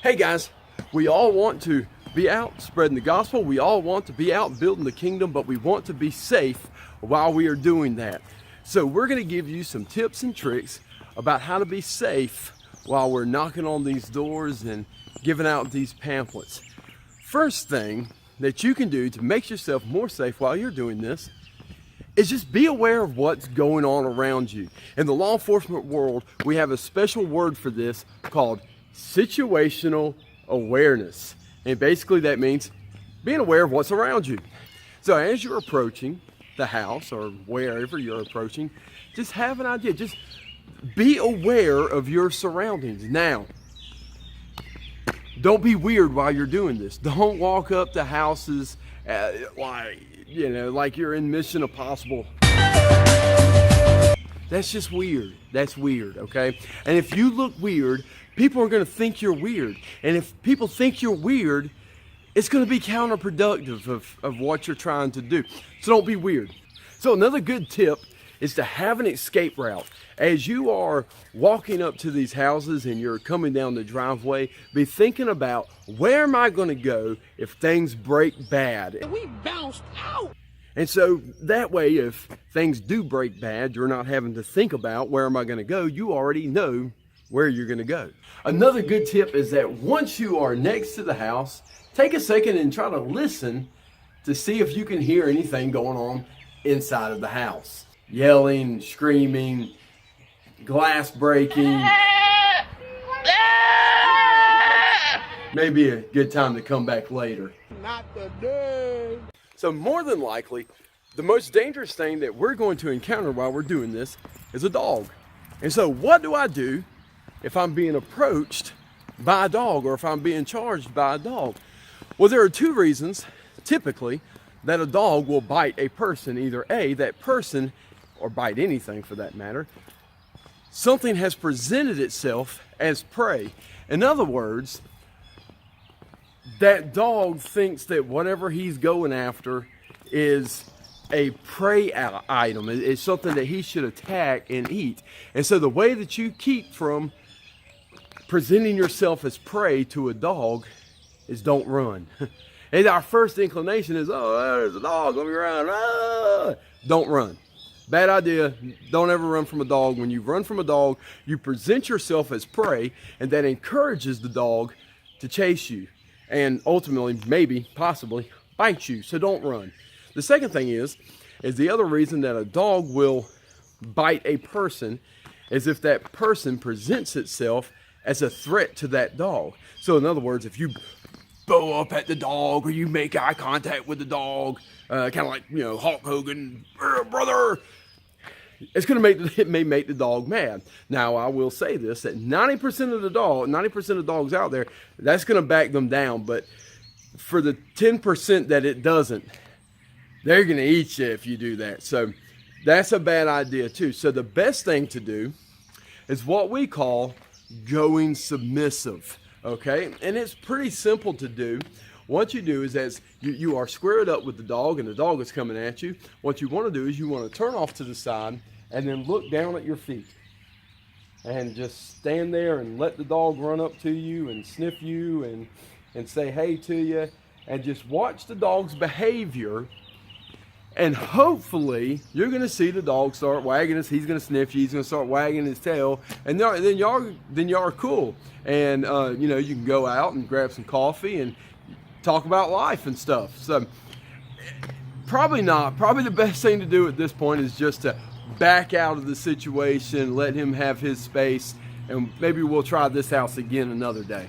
Hey guys, we all want to be out spreading the gospel. We all want to be out building the kingdom, but we want to be safe while we are doing that. So we're going to give you some tips and tricks about how to be safe while we're knocking on these doors and giving out these pamphlets. First thing that you can do to make yourself more safe while you're doing this is just be aware of what's going on around you. In the law enforcement world, we have a special word for this called situational awareness. And basically that means being aware of what's around you. So as you're approaching the house or wherever you're approaching, just have an idea. Just be aware of your surroundings. Now, don't be weird while you're doing this. Don't walk up to houses like you're in Mission Impossible. That's just weird. That's weird, okay? And if you look weird, people are going to think you're weird. And if people think you're weird, it's going to be counterproductive of what you're trying to do. So don't be weird. So another good tip is to have an escape route. As you are walking up to these houses and you're coming down the driveway, be thinking about, where am I going to go if things break bad? We bounced out. And so that way, if things do break bad, you're not having to think about where am I going to go. You already know where you're going to go. Another good tip is that once you are next to the house, take a second and try to listen to see if you can hear anything going on inside of the house. Yelling, screaming, glass breaking. Maybe a good time to come back later. Not today. So more than likely, the most dangerous thing that we're going to encounter while we're doing this is a dog. And so what do I do if I'm being approached by a dog or if I'm being charged by a dog? Well, there are two reasons, typically, that a dog will bite a person. Either A, that person, or bite anything for that matter, something has presented itself as prey. In other words, that dog thinks that whatever he's going after is a prey item. It's something that he should attack and eat. And so the way that you keep from presenting yourself as prey to a dog is don't run. And our first inclination is, oh, there's a dog, let me run. Ah! Don't run. Bad idea. Don't ever run from a dog. When you run from a dog, you present yourself as prey, and that encourages the dog to chase you and ultimately, maybe, possibly, bite you. So don't run. The second thing is the other reason that a dog will bite a person is if that person presents itself as a threat to that dog. So in other words, if you bow up at the dog or you make eye contact with the dog, kind of like, Hulk Hogan, brother, it may make the dog mad. Now, I will say this, that 90% of dogs out there, that's going to back them down. But for the 10% that it doesn't, they're going to eat you if you do that. So that's a bad idea too. So the best thing to do is what we call going submissive. Okay, and it's pretty simple to do. What you do is, as you are squared up with the dog and the dog is coming at you, what you want to do is you want to turn off to the side and then look down at your feet and just stand there and let the dog run up to you and sniff you and say hey to you, and just watch the dog's behavior. And hopefully you're going to see the dog start wagging his, he's going to sniff you, he's going to start wagging his tail, and then y'all are cool. And you can go out and grab some coffee and talk about life and stuff. So probably the best thing to do at this point is just to back out of the situation, let him have his space, and maybe we'll try this house again another day.